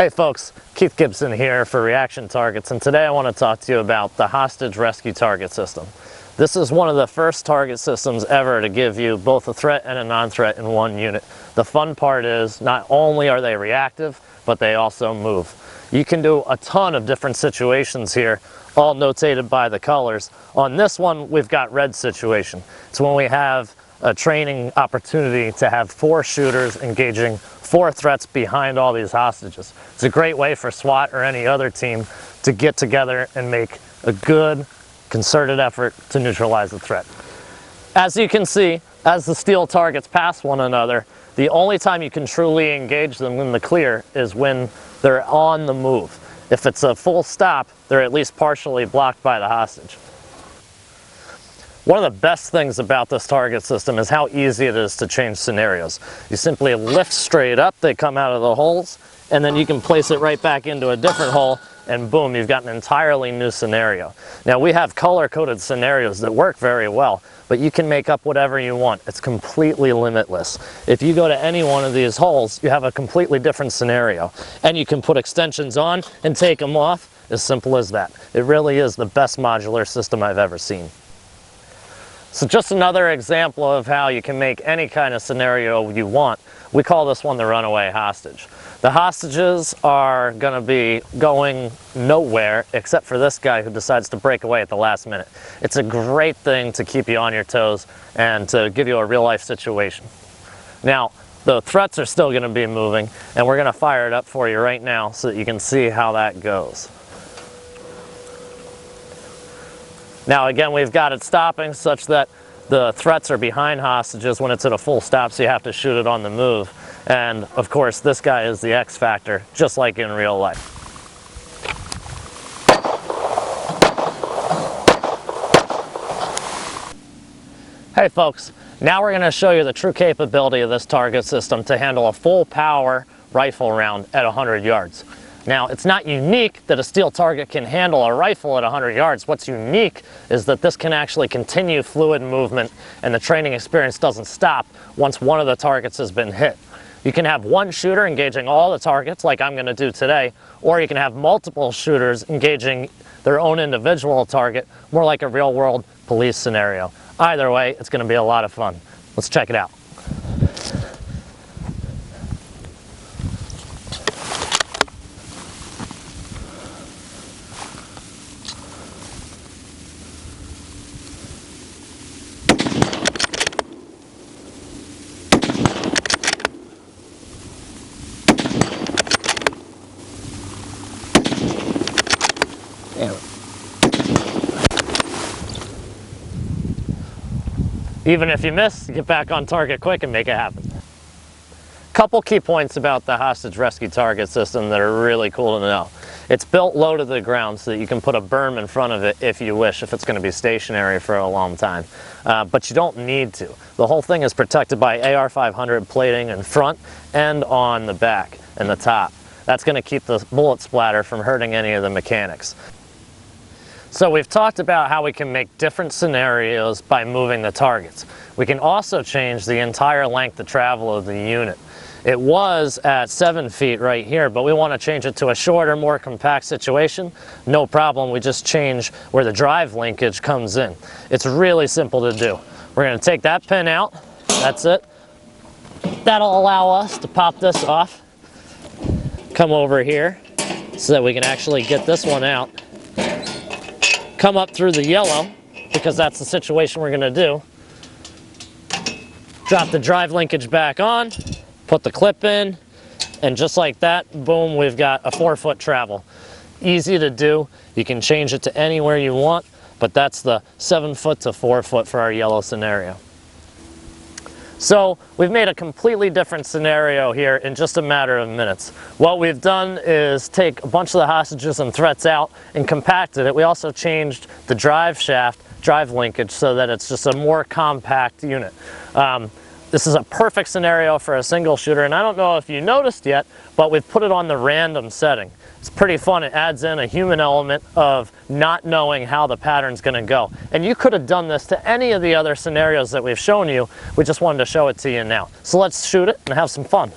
Hey folks, Keith Gibson here for Reaction Targets, and today I want to talk to you about the hostage rescue target system. This is one of the first target systems ever to give you both a threat and a non-threat in one unit. The fun part is not only are they reactive, but they also move. You can do a ton of different situations here, all notated by the colors. On this one, we've got red situation. It's when we have a training opportunity to have 4 shooters engaging 4 threats behind all these hostages. It's a great way for SWAT or any other team to get together and make a good, concerted effort to neutralize the threat. As you can see, as the steel targets pass one another, the only time you can truly engage them in the clear is when they're on the move. If it's a full stop, they're at least partially blocked by the hostage. One of the best things about this target system is how easy it is to change scenarios. You simply lift straight up, they come out of the holes, and then you can place it right back into a different hole, and boom, you've got an entirely new scenario. Now we have color-coded scenarios that work very well, but you can make up whatever you want. It's completely limitless. If you go to any one of these holes, you have a completely different scenario, and you can put extensions on and take them off, as simple as that. It really is the best modular system I've ever seen. So just another example of how you can make any kind of scenario you want. We call this one the runaway hostage. The hostages are going to be going nowhere except for this guy who decides to break away at the last minute. It's a great thing to keep you on your toes and to give you a real life situation. Now, the threats are still going to be moving, and we're going to fire it up for you right now so that you can see how that goes. Now again, we've got it stopping such that the threats are behind hostages when it's at a full stop, so you have to shoot it on the move. And of course, this guy is the X factor, just like in real life. Hey folks, now we're going to show you the true capability of this target system to handle a full power rifle round at 100 yards. Now, it's not unique that a steel target can handle a rifle at 100 yards. What's unique is that this can actually continue fluid movement, and the training experience doesn't stop once one of the targets has been hit. You can have one shooter engaging all the targets, like I'm going to do today, or you can have multiple shooters engaging their own individual target, more like a real-world police scenario. Either way, it's going to be a lot of fun. Let's check it out. Even if you miss, get back on target quick and make it happen. Couple key points about the hostage rescue target system that are really cool to know. It's built low to the ground so that you can put a berm in front of it if you wish, if it's going to be stationary for a long time. But you don't need to. The whole thing is protected by AR-500 plating in front and on the back and the top. That's going to keep the bullet splatter from hurting any of the mechanics. So we've talked about how we can make different scenarios by moving the targets. We can also change the entire length of travel of the unit. It was at 7 feet right here, but we want to change it to a shorter, more compact situation. No problem, we just change where the drive linkage comes in. It's really simple to do. We're going to take that pin out, that's it. That'll allow us to pop this off, come over here so that we can actually get this one out. Come up through the yellow, because that's the situation we're going to do. Drop the drive linkage back on, put the clip in, and just like that, boom, we've got a 4-foot travel. Easy to do. You can change it to anywhere you want, but that's the 7 foot to 4 foot for our yellow scenario. So we've made a completely different scenario here in just a matter of minutes. What we've done is take a bunch of the hostages and threats out and compacted it. We also changed the drive shaft, drive linkage, so that it's just a more compact unit. This is a perfect scenario for a single shooter, and I don't know if you noticed yet, but we've put it on the random setting. It's pretty fun. It adds in a human element of not knowing how the pattern's going to go. And you could have done this to any of the other scenarios that we've shown you. We just wanted to show it to you now. So let's shoot it and have some fun.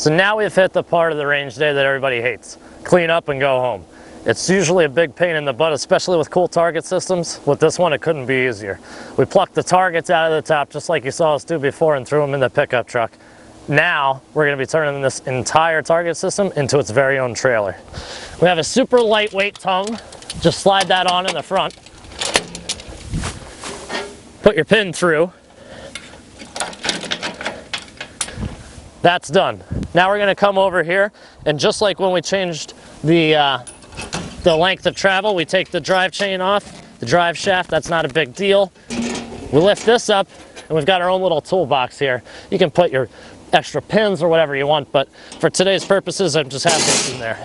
So now we've hit the part of the range day that everybody hates. Clean up and go home. It's usually a big pain in the butt, especially with cool target systems. With this one, it couldn't be easier. We plucked the targets out of the top, just like you saw us do before, and threw them in the pickup truck. Now, we're gonna be turning this entire target system into its very own trailer. We have a super lightweight tongue. Just slide that on in the front. Put your pin through. That's done. Now we're gonna come over here, and just like when we changed the length of travel, we take the drive chain off, the drive shaft, that's not a big deal. We lift this up, and we've got our own little toolbox here. You can put your extra pins or whatever you want, but for today's purposes, I'm just have this in there.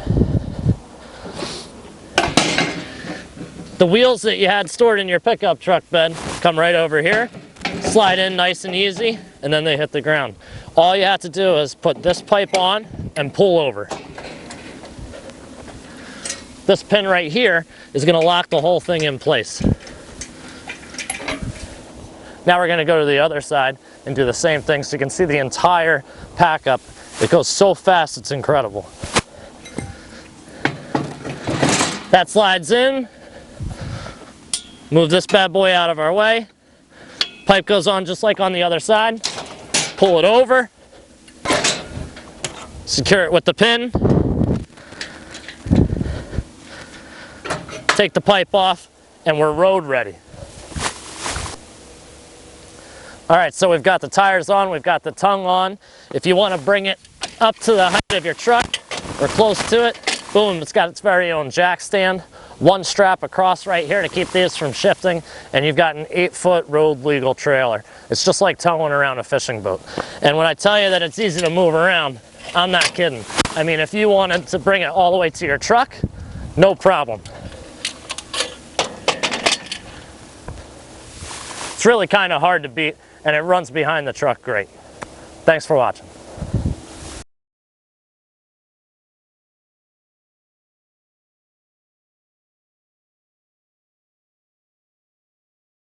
The wheels that you had stored in your pickup truck bed come right over here, slide in nice and easy, and then they hit the ground. All you have to do is put this pipe on and pull over. This pin right here is going to lock the whole thing in place. Now we're going to go to the other side and do the same thing so you can see the entire pack up. It goes so fast, it's incredible. That slides in. Move this bad boy out of our way. Pipe goes on just like on the other side. Pull it over. Secure it with the pin. Take the pipe off, and we're road ready. All right, so we've got the tires on, we've got the tongue on. If you want to bring it up to the height of your truck or close to it, boom, it's got its very own jack stand. One strap across right here to keep these from shifting, and you've got an 8-foot road legal trailer. It's just like towing around a fishing boat. And when I tell you that it's easy to move around, I'm not kidding. I mean, if you wanted to bring it all the way to your truck, no problem. It's really kind of hard to beat, and it runs behind the truck great. Thanks for watching.